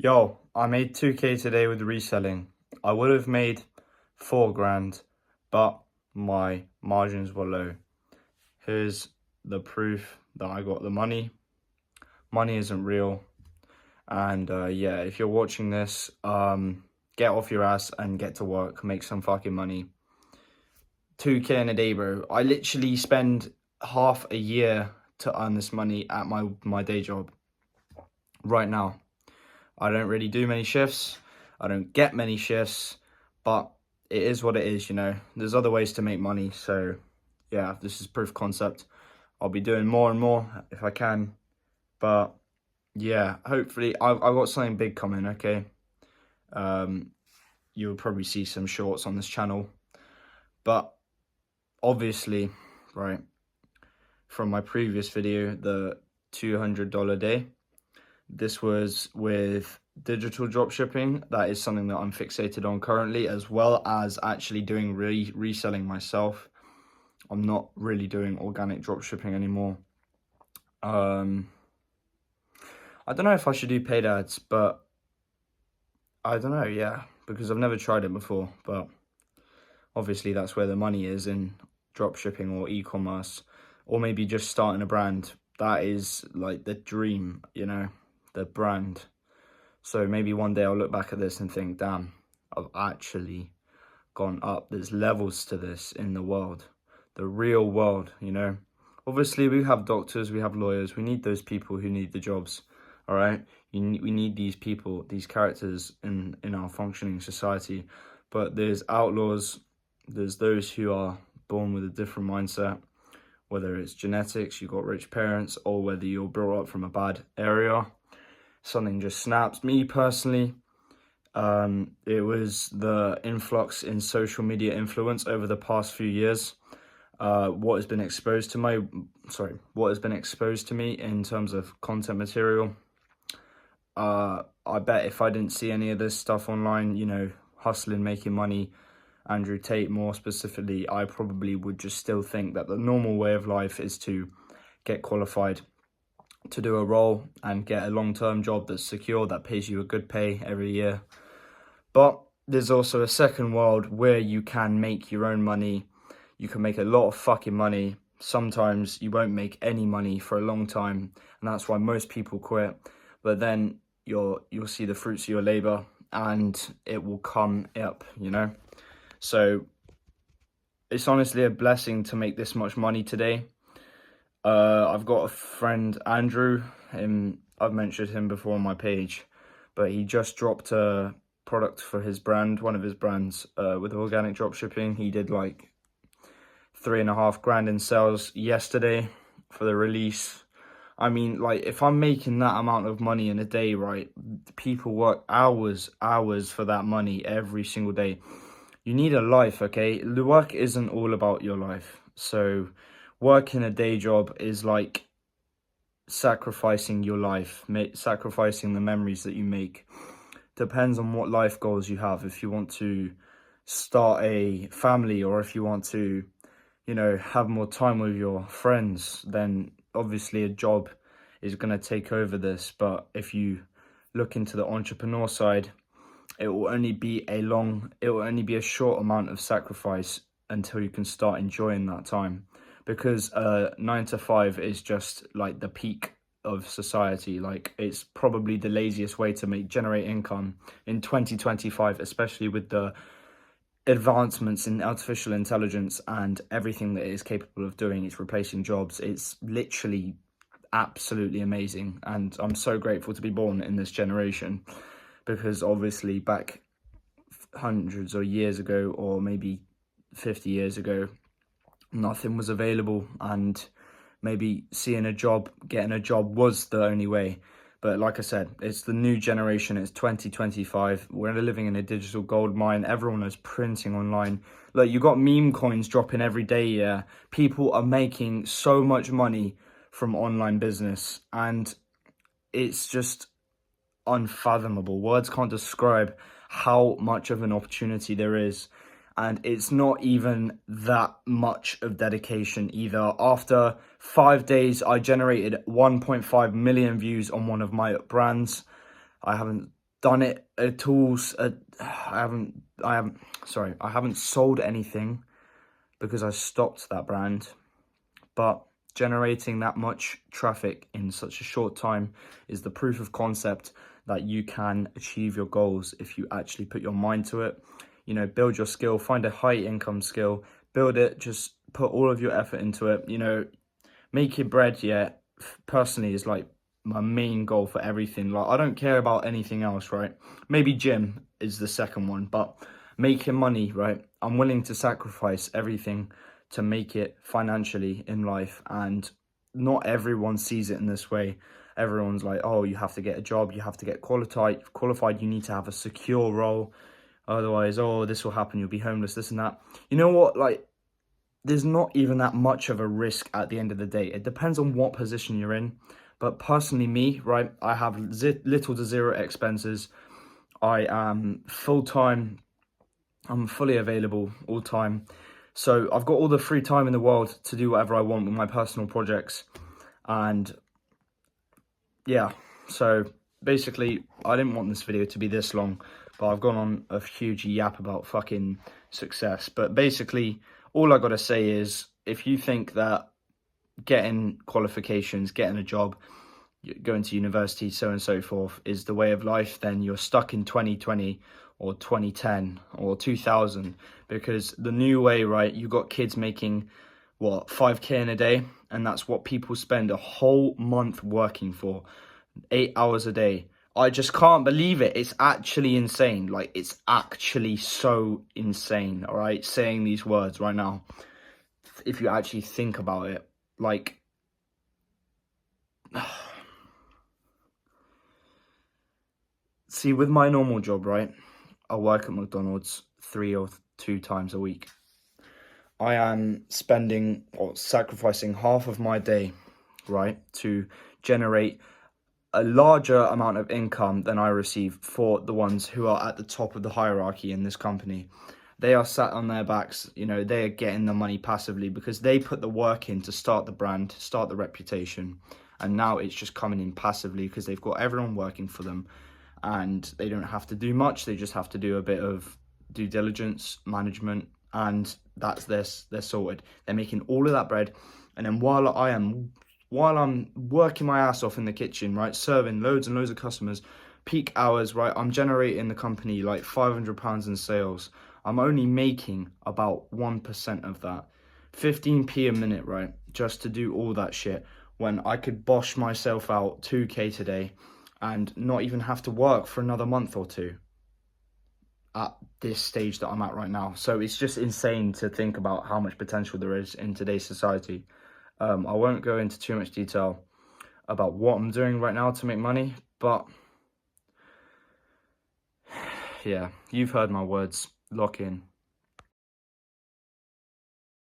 Yo, I made 2K today with reselling. I would have made 4 grand, but my margins were low. Here's the proof that I got the money. Money isn't real. And yeah, if you're watching this, get off your ass and get to work. Make some fucking money. 2K in a day, bro. I literally spend half a year to earn this money at my day job right now. I don't really do many shifts. I don't get many shifts, but it is what it is, you know. There's other ways to make money. So yeah, this is proof of concept. I'll be doing more and more if I can. But yeah, hopefully I've got something big coming, okay? You'll probably see some shorts on this channel. But obviously, right, from my previous video, the $200 day, this was with digital dropshipping. That is something that I'm fixated on currently, as well as actually doing reselling myself. I'm not really doing organic dropshipping anymore. I don't know if I should do paid ads, but I don't know, yeah, because I've never tried it before. But obviously that's where the money is, in dropshipping or e-commerce, or maybe just starting a brand. That is like the dream, you know, the brand. So maybe one day I'll look back at this and think, damn, I've actually gone up. There's levels to this in the world, the real world, you know. Obviously, we have doctors, we have lawyers. We need those people who need the jobs, all right? We need these people, these characters in our functioning society. But there's outlaws, there's those who are born with a different mindset, whether it's genetics, you got rich parents, or whether you're brought up from a bad area. Something just snaps. Me personally, it was the influx in social media influence over the past few years. What has been exposed to me in terms of content material. I bet if I didn't see any of this stuff online, you know, hustling, making money, Andrew Tate more specifically, I probably would just still think that the normal way of life is to get qualified, to do a role and get a long-term job that's secure, that pays you a good pay every year. But there's also a second world where you can make your own money. You can make a lot of fucking money. Sometimes you won't make any money for a long time, and that's why most people quit. But then you'll see the fruits of your labor, and it will come up, you know. So it's honestly a blessing to make this much money today. I've got a friend, Andrew, I've mentioned him before on my page, but he just dropped a product for his brand, one of his brands, with organic dropshipping. He did like 3.5 grand in sales yesterday for the release. I mean, like, if I'm making that amount of money in a day, right, people work hours for that money every single day. You need a life, okay? The work isn't all about your life. So working a day job is like sacrificing your life, sacrificing the memories that you make. Depends on what life goals you have. If you want to start a family, or if you want to, you know, have more time with your friends, then obviously a job is going to take over this. But if you look into the entrepreneur side, it will only be a short amount of sacrifice until you can start enjoying that time. Because 9 to 5 is just like the peak of society. Like, it's probably the laziest way to generate income in 2025, especially with the advancements in artificial intelligence and everything that it is capable of doing. It's replacing jobs. It's literally absolutely amazing, and I'm so grateful to be born in this generation, because obviously back hundreds of years ago, or maybe 50 years ago, nothing was available, and maybe getting a job was the only way. But like I said, it's the new generation. It's 2025. We're living in a digital gold mine. Everyone is printing online. Look, you got meme coins dropping every day. Yeah, people are making so much money from online business, and it's just unfathomable. Words can't describe how much of an opportunity there is. And it's not even that much of dedication either. After 5 days, I generated 1.5 million views on one of my brands. I haven't done it at all. I haven't sold anything because I stopped that brand. But generating that much traffic in such a short time is the proof of concept that you can achieve your goals if you actually put your mind to it. You know, build your skill, find a high income skill, build it, just put all of your effort into it. You know, making bread, yeah, personally is like my main goal for everything. Like, I don't care about anything else, right? Maybe gym is the second one, but making money, right? I'm willing to sacrifice everything to make it financially in life, and not everyone sees it in this way. Everyone's like, oh, you have to get a job, you have to get qualified, you need to have a secure role, otherwise, oh, this will happen, you'll be homeless, this and that. You know what, like, there's not even that much of a risk at the end of the day. It depends on what position you're in. But personally, me, right, I have little to zero expenses. I am full-time. I'm fully available all time. So I've got all the free time in the world to do whatever I want with my personal projects. And yeah, so basically, I didn't want this video to be this long, but I've gone on a huge yap about fucking success. But basically, all I gotta say is, if you think that getting qualifications, getting a job, going to university, so on and so forth, is the way of life, then you're stuck in 2020 or 2010 or 2000, because the new way, right, you got kids making, what, 5k in a day, and that's what people spend a whole month working for, 8 hours a day. I just can't believe it. It's actually insane. Like, it's actually so insane, all right, saying these words right now. If you actually think about it, like, see, with my normal job, right, I work at McDonald's 3 or 2 times a week. I am spending or sacrificing half of my day, right, to generate a larger amount of income than I receive for the ones who are at the top of the hierarchy in this company. They are sat on their backs, you know, they are getting the money passively because they put the work in to start the brand, start the reputation, and now it's just coming in passively because they've got everyone working for them, and they don't have to do much. They just have to do a bit of due diligence, management, and that's this. They're sorted. They're making all of that bread, and then while I'm working my ass off in the kitchen, right, serving loads and loads of customers, peak hours, right, I'm generating the company like £500 in sales. I'm only making about 1% of that. 15p a minute, right, just to do all that shit, when I could bosh myself out 2k today and not even have to work for another month or two at this stage that I'm at right now. So it's just insane to think about how much potential there is in today's society. I won't go into too much detail about what I'm doing right now to make money, but yeah, you've heard my words. Lock in.